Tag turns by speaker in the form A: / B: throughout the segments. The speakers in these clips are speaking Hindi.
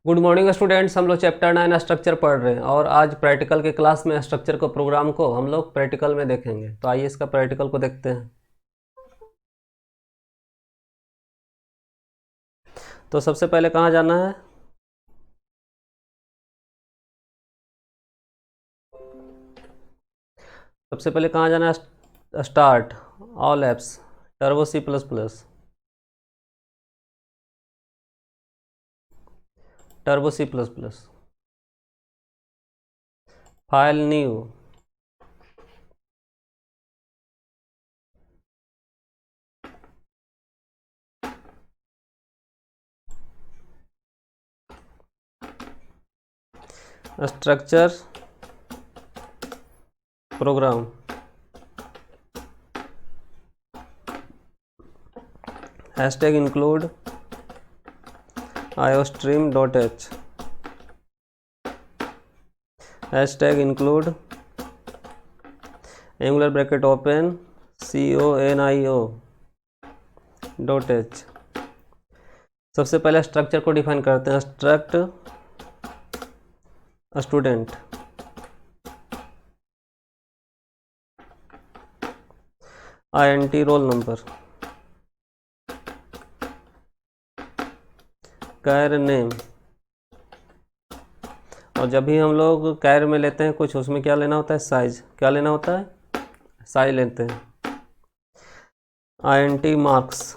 A: Good morning students. हम लोग चैप्टर 9 स्ट्रक्चर पढ़ रहे हैं और आज प्रैक्टिकल के क्लास में स्ट्रक्चर को प्रोग्राम को हम लोग प्रैक्टिकल में देखेंगे। तो आइए इसका प्रैक्टिकल को देखते हैं। तो सबसे पहले कहाँ जाना है? सबसे पहले कहाँ जाना है? Start all apps turbo C++। Turbo C++। File new. Structure program. Hashtag include iostream.h। Hashtag include angular bracket open conio.h। सबसे पहले स्ट्रक्चर को डिफाइन करते हैं। Struct student, int roll number, char name. और जब भी हम लोग कैर में लेते हैं कुछ, उसमें क्या लेना होता है? साइज। क्या लेना होता है? साइज लेते हैं। int मार्क्स,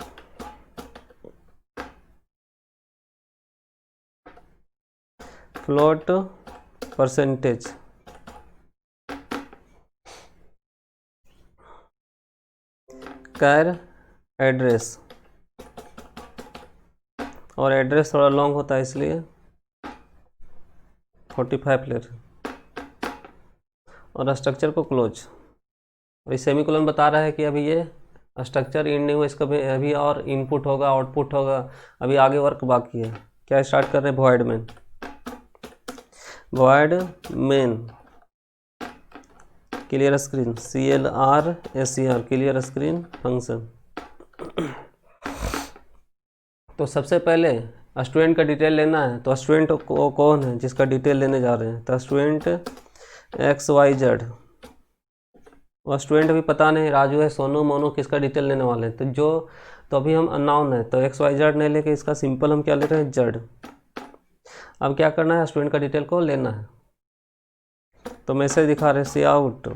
A: फ्लोट परसेंटेज, कैर एड्रेस। और एड्रेस थोड़ा लॉन्ग होता है इसलिए 45 लेटर। और स्ट्रक्चर को क्लोज। अभी सेमीकोलन बता रहा है कि अभी ये स्ट्रक्चर इंड नहीं हुआ, इसका भी अभी और इनपुट होगा, आउटपुट होगा, अभी आगे वर्क बाकी है। क्या स्टार्ट कर रहे हैं? Void main. Void main clear screen, CLRSCR clear screen function. तो सबसे पहले स्टूडेंट का डिटेल लेना है। तो स्टूडेंट को कौन है जिसका डिटेल लेने जा रहे हैं? तो स्टूडेंट XYZ। और स्टूडेंट अभी पता नहीं राजू है, सोनू, मोनू, किसका डिटेल लेने वाले हैं। तो अभी हम अननोन है, तो XYZ नहीं लेके इसका सिंपल हम क्या ले रहे हैं? जेड। अब क्या करना है? स्टूडेंट का डिटेल को लेना है। तो मैसेज दिखा रहे cout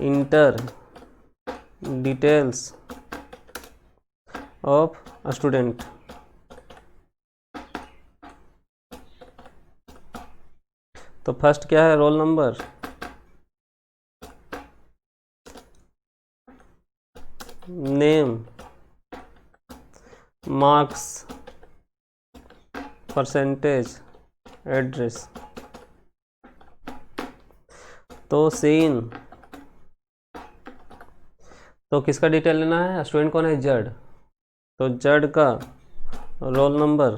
A: enter details of student. तो फर्स्ट क्या है? Roll number, name, marks, percentage, address. तो सीन, तो किसका डिटेल लेना है? स्टूडेंट कौन है? जेड। तो जेड का रोल नंबर,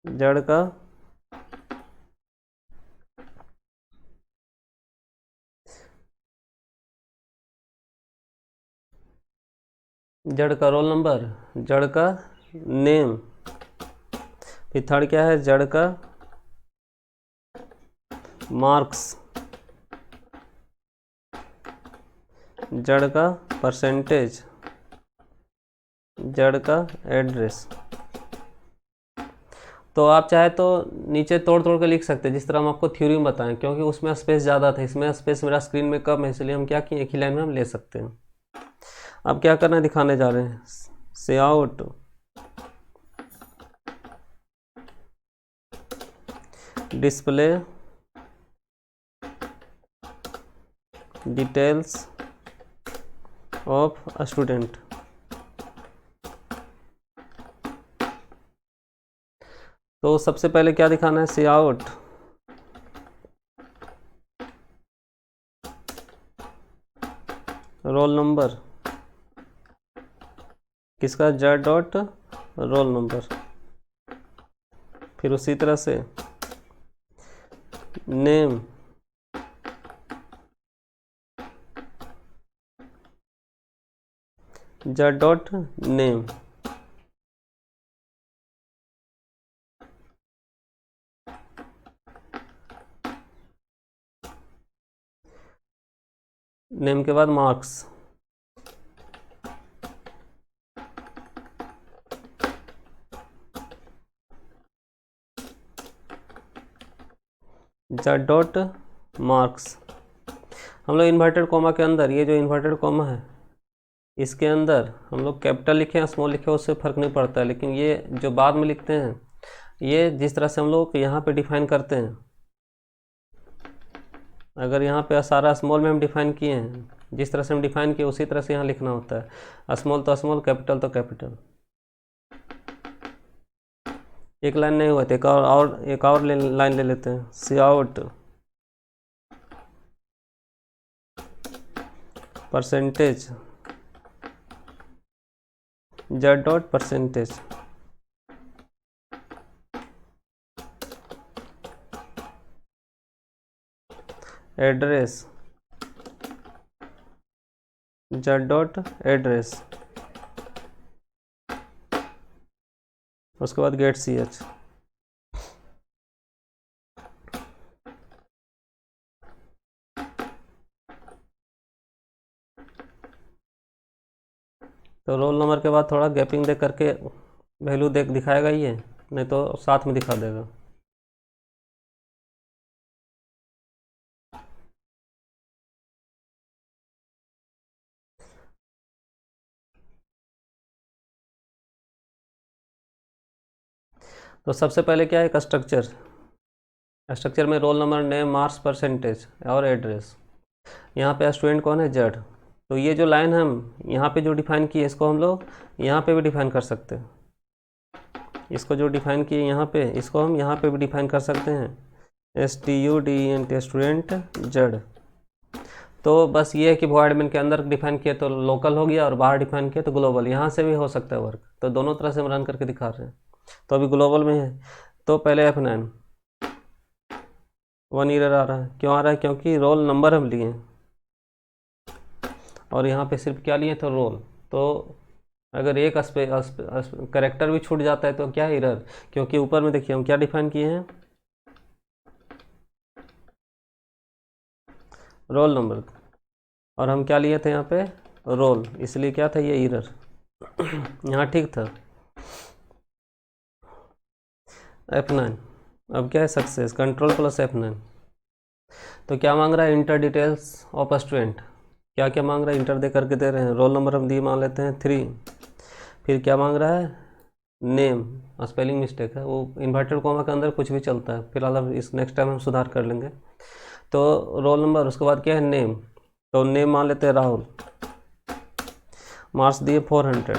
A: जेड का रोल नंबर, जेड का नेम। फिर थर्ड क्या है? जेड का मार्क्स, जेड का परसेंटेज, जेड का एड्रेस। तो आप चाहे तो नीचे तोड़ तोड़ के लिख सकते हैं, जिस तरह हम आपको थ्योरी में बताएं, क्योंकि उसमें स्पेस ज़्यादा था, इसमें स्पेस मेरा स्क्रीन में कम है, इसलिए हम क्या किए, एक ही लाइन में हम ले सकते हैं। अब क्या करना है? दिखाने जा रहे हैं। से out display details of student. तो सबसे पहले क्या दिखाना है? सी आउट रोल नंबर, किसका? Z dot roll number. फिर उसी तरह से name, Z dot name, name के बाद मार्क्स, जेड डॉट मार्क्स। हम लोग इन्वर्टेड कॉमा के अंदर, ये जो इन्वर्टेड कॉमा है इसके अंदर हम लोग कैपिटल लिखे या स्मॉल लिखे उससे फ़र्क नहीं पड़ता है, लेकिन ये जो बाद में लिखते हैं ये जिस तरह से हम लोग यहाँ पे डिफाइन करते हैं, अगर यहाँ पे सारा स्मॉल में हम डिफाइन किए हैं, जिस तरह से हम डिफाइन किए उसी तरह से यहाँ लिखना होता है। स्मॉल तो स्मॉल, कैपिटल तो कैपिटल। एक लाइन नहीं हुआ था, एक और लाइन ले लेते हैं। Cout percentage z dot percentage, address z dot address, उसके बाद गेट सी एच। तो रोल नंबर के बाद थोड़ा गैपिंग दे करके वैल्यू दिखाएगा ये, नहीं तो साथ में दिखा देगा। तो सबसे पहले क्या है, एक स्ट्रक्चर में role number, name, marks, percentage और एड्रेस। यहाँ पे स्टूडेंट कौन है, जेड। तो ये जो लाइन हम यहाँ पे जो डिफाइन किए इसको हम लोग यहाँ पे भी डिफाइन कर सकते हैं। इसको जो डिफाइन किए यहाँ पे, इसको हम यहाँ पे भी डिफाइन कर सकते हैं, STUDENT स्टूडेंट जेड। तो बस ये है कि वो एडमिन के अंदर डिफाइन किया तो लोकल हो गया और बाहर डिफाइन किया तो ग्लोबल। यहाँ से भी हो सकता है वर्क, तो दोनों तरह से हम रन करके दिखा रहे हैं। तो अभी ग्लोबल में है, तो पहले F9 1 ईरर आ रहा है। क्यों आ रहा है, क्योंकि रोल नंबर हम लिए और यहाँ पे सिर्फ क्या लिए, तो रोल। तो अगर एक करेक्टर भी छूट जाता है तो क्या है, एरर। क्योंकि ऊपर में देखिए हम क्या डिफाइन किए हैं, रोल नंबर, और हम क्या लिए थे यहाँ पे, रोल, इसलिए क्या था ये एरर। यहाँ ठीक था। F9 अब क्या है, सक्सेस, कंट्रोल प्लस F9। तो क्या मांग रहा है, इंटर डिटेल्स ऑफ स्टूडेंट। क्या क्या मांग रहा है, इंटर दे करके दे रहे हैं। रोल नंबर हम दिए, मान लेते हैं 3। फिर क्या मांग रहा है, नेम, स्पेलिंग मिस्टेक है, वो इन्वर्टेड कॉमा के अंदर कुछ भी चलता है। फिलहाल अब इस नेक्स्ट टाइम हम सुधार कर लेंगे। तो रोल नंबर, उसके बाद क्या है, नेम। तो नेम मान लेते हैं राहुल, मार्क्स दिए 400,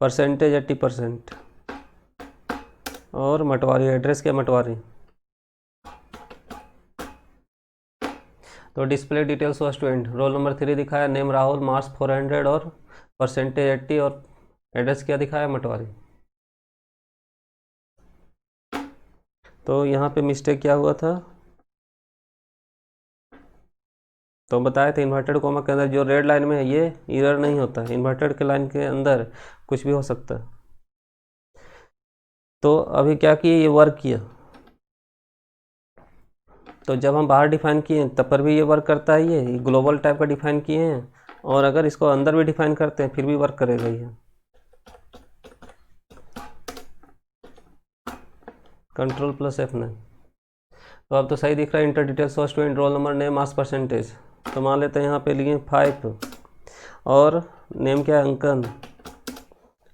A: परसेंटेज 80%, और मटवारी, एड्रेस क्या, मटवारी। तो display details of student, roll number 3 दिखाया, नेम राहुल, मार्क्स 400 और परसेंटेज 80, और एड्रेस क्या दिखाया, मटवारी। तो यहाँ पे मिस्टेक क्या हुआ था, तो बताए थे इन्वर्टेड कॉमा के अंदर जो रेड लाइन में है ये एरर नहीं होता है, इन्वर्टेड के लाइन के अंदर कुछ भी हो सकता है। तो अभी क्या किए, ये वर्क किया। तो जब हम बाहर डिफाइन किए तब पर भी ये वर्क करता है, ये ग्लोबल टाइप का डिफाइन किए हैं, और अगर इसको अंदर भी डिफाइन करते हैं फिर भी वर्क करेगा ये। Control plus F9। तो अब तो सही दिख रहा है, inter details of student, role number, name, marks, percentage. तो मान लेते हैं यहाँ पे लिए 5, और नेम क्या है, अंकन,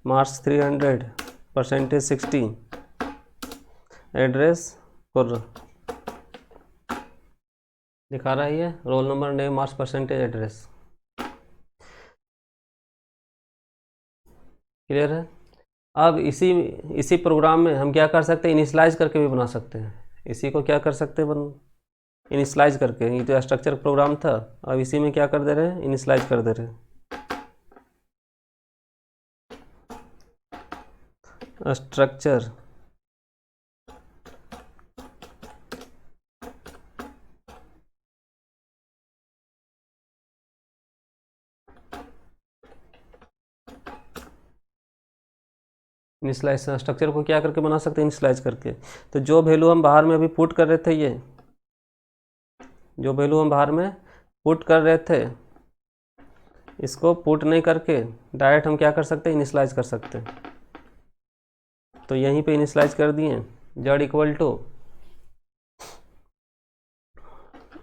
A: मार्क्स 300, परसेंटेज 60, एड्रेस कुर्र। दिखा रहा है ये, role number, name, marks, percentage, address. Clear है। अब इसी प्रोग्राम में हम क्या कर सकते हैं, इनिशलाइज करके भी बना सकते हैं। इसी को क्या कर सकते हैं, इनिशलाइज करके। ये तो स्ट्रक्चर प्रोग्राम था, अब इसी में क्या कर दे रहे हैं, इनिशलाइज कर दे रहे हैं। स्ट्रक्चर इनिशलाइज स्ट्रक्चर को क्या करके बना सकते हैं, इनिशलाइज करके। तो जो वैल्यू हम बाहर में अभी पुट कर रहे थे, ये जो वैल्यू हम बाहर में पुट कर रहे थे, इसको पुट नहीं करके डायरेक्ट हम क्या कर सकते हैं, इनिशलाइज कर सकते हैं। तो यहीं पे इनिशलाइज कर दिए, जेड इक्वल टू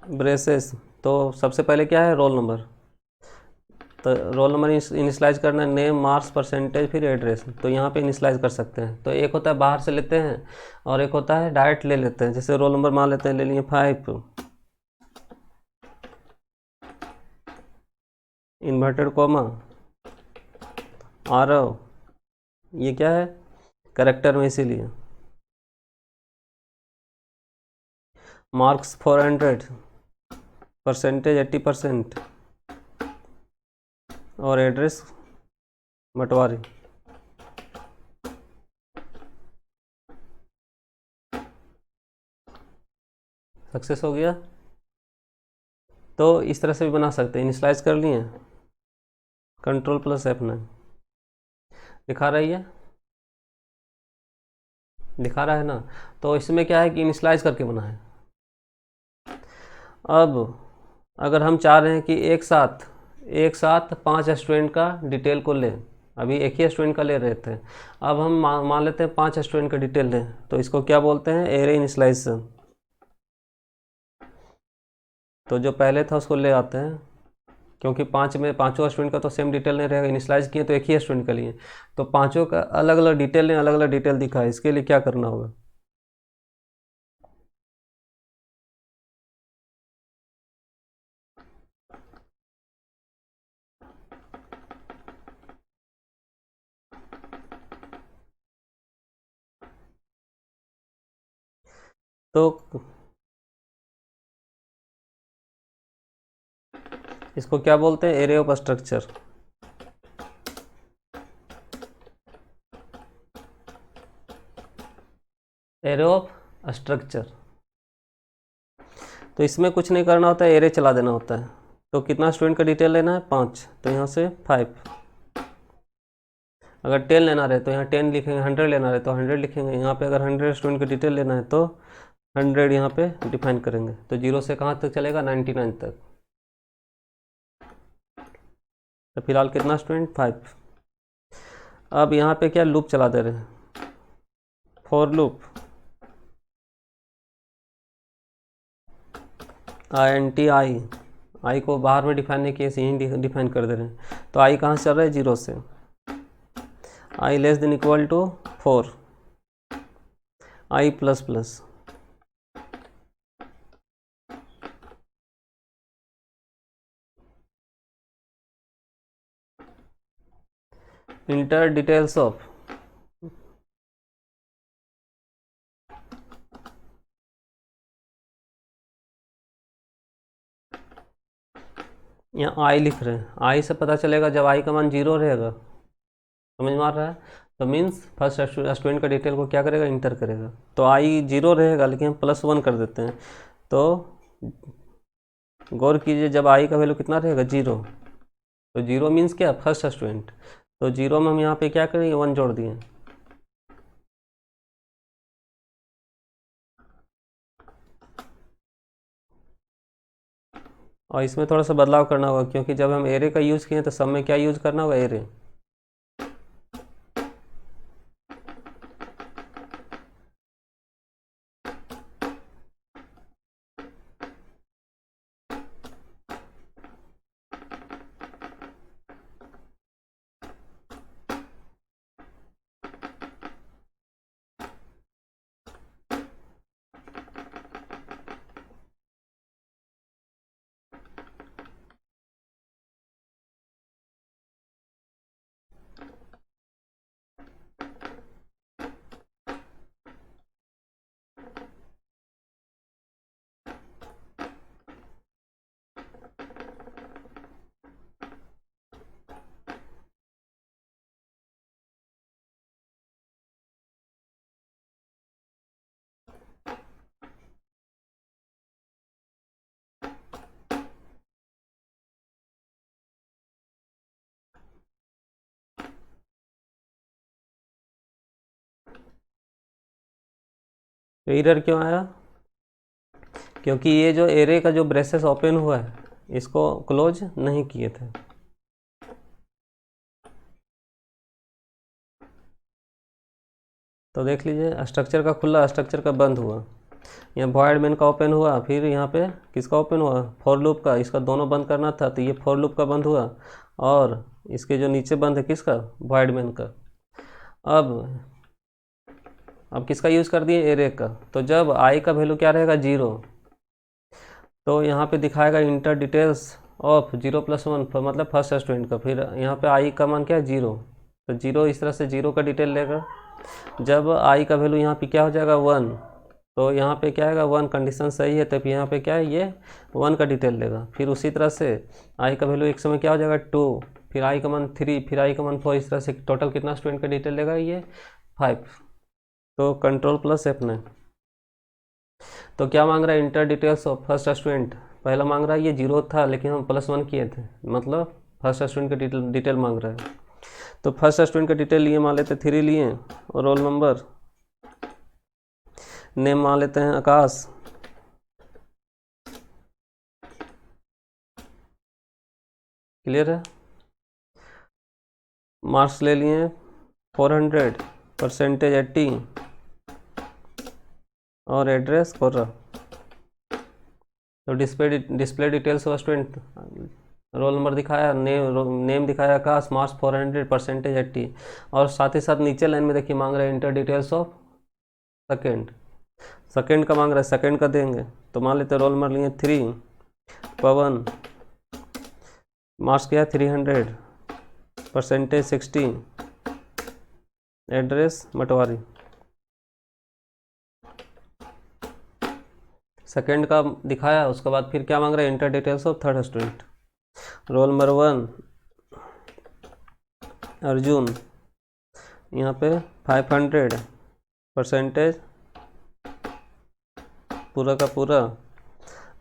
A: ब्रेसेस। तो सबसे पहले क्या है, रोल नंबर। तो रोल नंबर इनिशलाइज करना है, नेम, मार्क्स, परसेंटेज, फिर एड्रेस। तो यहाँ पे इनिशलाइज कर सकते हैं। तो एक होता है बाहर से लेते हैं और एक होता है डायरेक्ट ले लेते हैं। जैसे रोल नंबर मान लेते हैं, ले लिए 5, इन्वर्टेड कॉमा आरव, ये क्या है, करेक्टर में, इसीलिए मार्क्स 400, परसेंटेज 80% और एड्रेस मटवारी। सक्सेस हो गया। तो इस तरह से भी बना सकते हैं। इनिशलाइज कर लिए, कंट्रोल प्लस F9, दिखा रही है, दिखा रहा है ना। तो इसमें क्या है कि इनिशलाइज करके बना है। अब अगर हम चाह रहे हैं कि एक साथ 5 स्टूडेंट का डिटेल को लें, अभी एक ही स्टूडेंट का ले रहे थे, अब हम मान लेते हैं 5 स्टूडेंट का डिटेल लें, तो इसको क्या बोलते हैं, एरे इनिशलाइजेशन। तो जो पहले था उसको ले आते हैं, क्योंकि 5 में पाँचों स्टूडेंट का तो सेम डिटेल नहीं रहेगा, इनिशलाइज किए तो एक ही स्टूडेंट का लिए, तो पाँचों का अलग अलग डिटेल लें, अलग अलग डिटेल दिखाए। इसके लिए क्या करना होगा, तो इसको क्या बोलते हैं, array of structure. Array of structure. तो इसमें कुछ नहीं करना होता है, एरे चला देना होता है। तो कितना स्टूडेंट का डिटेल लेना है, 5, तो यहाँ से 5। अगर 10 लेना रहे तो यहाँ 10 लिखेंगे, 100 लेना रहे तो 100 लिखेंगे। यहाँ पे अगर 100 स्टूडेंट का डिटेल लेना है तो 100 यहाँ पे डिफाइन करेंगे। तो 0 से कहाँ तक चलेगा, 99 तक। तो फिलहाल कितना स्टूडेंट, 5। अब यहाँ पे क्या लूप चला दे रहे हैं, फॉर लूप, आई को बाहर में डिफाइन नहीं किए, यहीं डिफाइन कर दे रहे हैं। तो आई कहाँ से चल रहा है, 0 से। I less than equal to 4, i plus plus, enter details of, यहाँ आई लिख रहे हैं। आई से पता चलेगा जब आई का मान 0 रहेगा, समझ में आ रहा है। तो मीन्स फर्स्ट स्टूडेंट का डिटेल को क्या करेगा, इंटर करेगा। तो आई 0 रहेगा, लेकिन हम +1 कर देते हैं। तो गौर कीजिए, जब आई का वैल्यू कितना रहेगा, 0। तो 0 मीन्स क्या, फर्स्ट स्टूडेंट। तो 0 में हम यहाँ पे क्या करेंगे, 1 जोड़ दिए। और इसमें थोड़ा सा बदलाव करना होगा, क्योंकि जब हम एरे का यूज़ किए तो सब में क्या यूज़ करना होगा, एरे। एरर क्यों आया? क्योंकि ये जो एरे का जो ब्रेसेस ओपन हुआ है इसको क्लोज नहीं किए थे। तो देख लीजिए, स्ट्रक्चर का खुला, स्ट्रक्चर का बंद हुआ, यहाँ वॉइड मेन का ओपन हुआ, फिर यहाँ पे किसका ओपन हुआ? फॉर लूप का। इसका दोनों बंद करना था तो ये फॉर लूप का बंद हुआ, और इसके जो नीचे बंद है किसका? वॉइड मेन का। अब किसका यूज़ कर दिए? एरे का। तो जब आई का वैल्यू क्या रहेगा? 0, तो यहाँ पे दिखाएगा इंटर डिटेल्स ऑफ 0+1 मतलब फर्स्ट स्टूडेंट का। फिर यहाँ पे आई का मान क्या है? 0, तो 0 इस तरह से 0 का डिटेल लेगा। जब आई का वैल्यू यहाँ पे क्या हो जाएगा? 1, तो यहाँ पे क्या आएगा? 1 कंडीशन सही है, तो फिर यहाँ पे क्या है? ये 1 का डिटेल लेगा। फिर उसी तरह से आई का वैल्यू एक समय क्या हो जाएगा? 2, फिर आई का मान 3, फिर आई का मान 4, इस तरह से टोटल कितना स्टूडेंट का डिटेल लेगा? ये 5। तो कंट्रोल प्लस F9। तो क्या मांग रहा है? Inter details of first student. पहला मांग रहा है ये 0 था लेकिन हम +1 किए थे, मतलब फर्स्ट स्टूडेंट का डिटेल मांग रहा है। तो फर्स्ट स्टूडेंट का डिटेल लिए, मान लेते 3 लिए, और रोल नंबर, नेम मान लेते हैं आकाश, क्लियर है। मार्क्स ले लिए 400, परसेंटेज 80, और एड्रेस कोर्रा। तो display details of student, roll number दिखाया, नेम दिखाया आकाश, मार्क्स 400, परसेंटेज 80, और साथ ही साथ नीचे लाइन में देखिए मांग रहे हैं इंटर डिटेल्स ऑफ सेकेंड का मांग रहा है, सेकेंड का देंगे। तो मान लेते रोल नंबर लिए 3, पवन, मार्क्स क्या है? 300, परसेंटेज 60, एड्रेस मटवारी। सेकेंड का दिखाया, उसके बाद फिर क्या मांग रहा है? Inter details of third student. Roll number 1 Arjun, यहाँ पे 500, परसेंटेज पूरा का पूरा,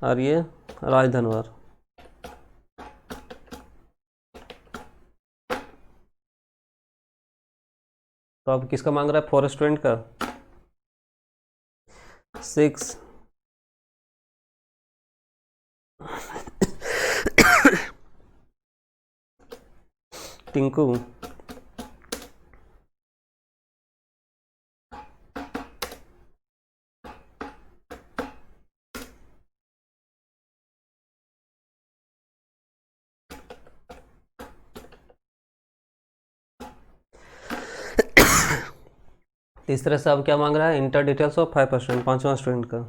A: और ये राजधनवर। तो अब किसका मांग रहा है? 4 स्टूडेंट का। 6 टिंकू, इस तरह से अब क्या मांग रहा है? इंटर डिटेल्स ऑफ 5%, 5वां स्टूडेंट का।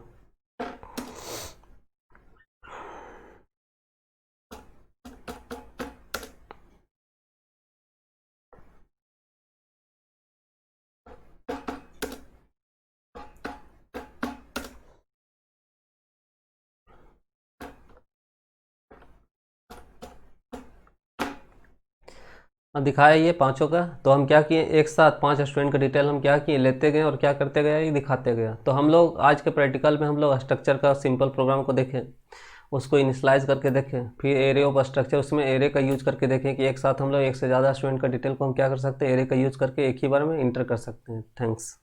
A: दिखाया ये पांचों का। तो हम क्या किए? एक साथ 5 स्टूडेंट का डिटेल हम क्या किए? लेते गए, और क्या करते गए? ये दिखाते गए। तो हम लोग आज के प्रैक्टिकल में हम लोग स्ट्रक्चर का सिंपल प्रोग्राम को देखें, उसको इनिशलाइज करके देखें, फिर एरे ऑफ स्ट्रक्चर, उसमें एरे का यूज करके देखें कि एक साथ हम लोग एक से ज़्यादा स्टूडेंट का डिटेल को हम क्या कर सकते हैं? एरे का यूज करके एक ही बार में इंटर कर सकते हैं। थैंक्स।